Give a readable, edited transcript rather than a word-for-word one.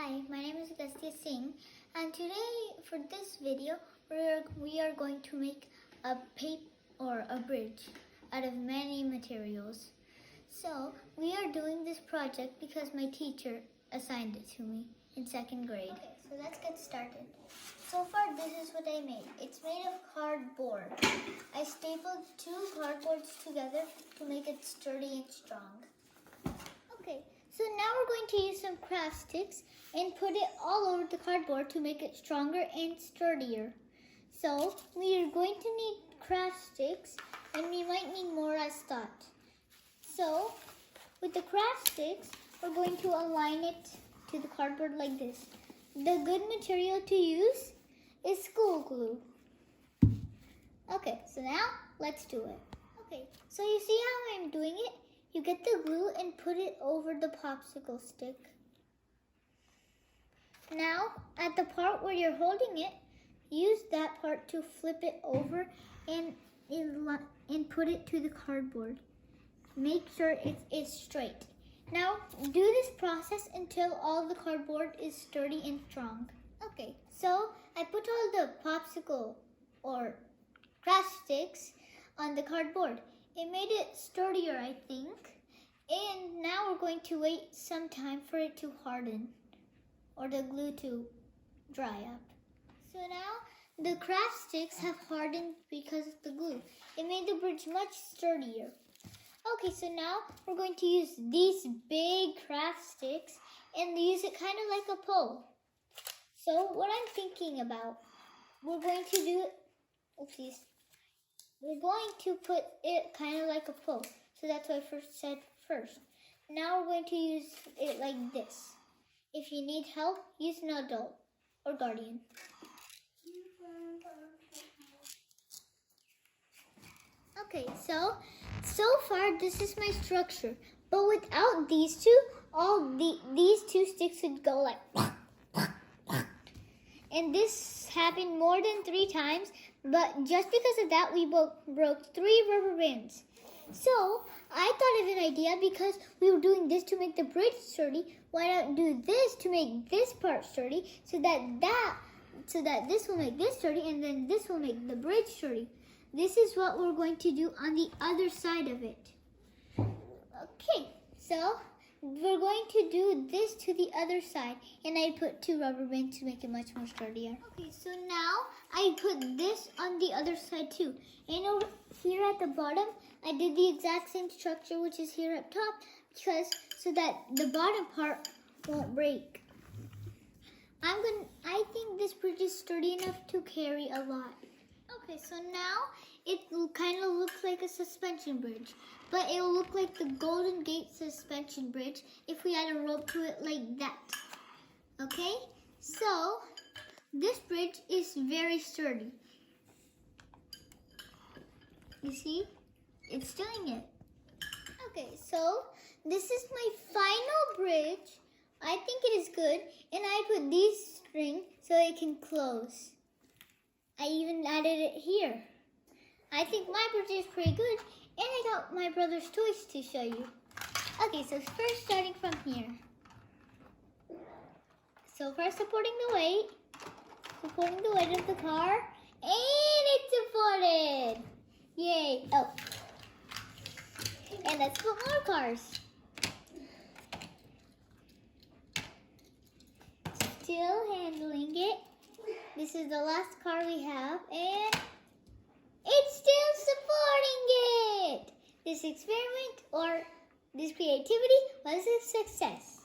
Hi, my name is Agastya Singh, and today for this video we are going to make a bridge out of many materials. So we are doing this project because my teacher assigned it to me in 2nd grade. Okay, so let's get started. So far this is what I made. It's made of cardboard. I stapled 2 cardboards together to make it sturdy and strong. Okay, so now we're going to use some craft sticks and put it all over the cardboard to make it stronger and sturdier. So we are going to need craft sticks, and we might need more as thought. So with the craft sticks, we're going to align it to the cardboard like this. The good material to use is school glue. Okay, so now let's do it. Okay, so you see how I'm doing it? You get the glue and put it over the popsicle stick. Now, at the part where you're holding it, use that part to flip it over and put it to the cardboard. Make sure it's straight. Now, do this process until all the cardboard is sturdy and strong. Okay, so I put all the popsicle or craft sticks on the cardboard. It made it sturdier, I think. And now we're going to wait some time for it to harden or the glue to dry up. So now the craft sticks have hardened because of the glue. It made the bridge much sturdier. Okay, so now we're going to use these big craft sticks and use it kind of like a pole. So what I'm thinking about, we're going to do, we're going to put it kind of like a pole. So that's what I said first. Now we're going to use it like this. If you need help, use an adult or guardian. Okay, so far this is my structure. But without these two, these 2 sticks would go like and this happened more than 3 times, but just because of that, we broke 3 rubber bands. So I thought of an idea because we were doing this to make the bridge sturdy. Why not do this to make this part sturdy so that this will make this sturdy and then this will make the bridge sturdy. This is what we're going to do on the other side of it. Okay, so we're going to do this to the other side, and I put 2 rubber bands to make it much more sturdier. Okay, so now I put this on the other side too. And over here at the bottom, I did the exact same structure, which is here up top, so that the bottom part won't break. I think this bridge is sturdy enough to carry a lot. Okay, so now it kind of looks like a suspension bridge, but it will look like the Golden Gate suspension bridge if we add a rope to it like that. Okay, so this bridge is very sturdy. You see, it's doing it. Okay, so this is my final bridge. I think it is good, and I put these string so it can close. I even added it here. I think my bridge is pretty good, and I got my brother's toys to show you. Okay, so first starting from here. So first supporting the weight of the car, and it's supported. Yay! Oh, and let's put more cars. Still handling it. This is the last car we have, and it's still supporting it. This experiment or this creativity was a success.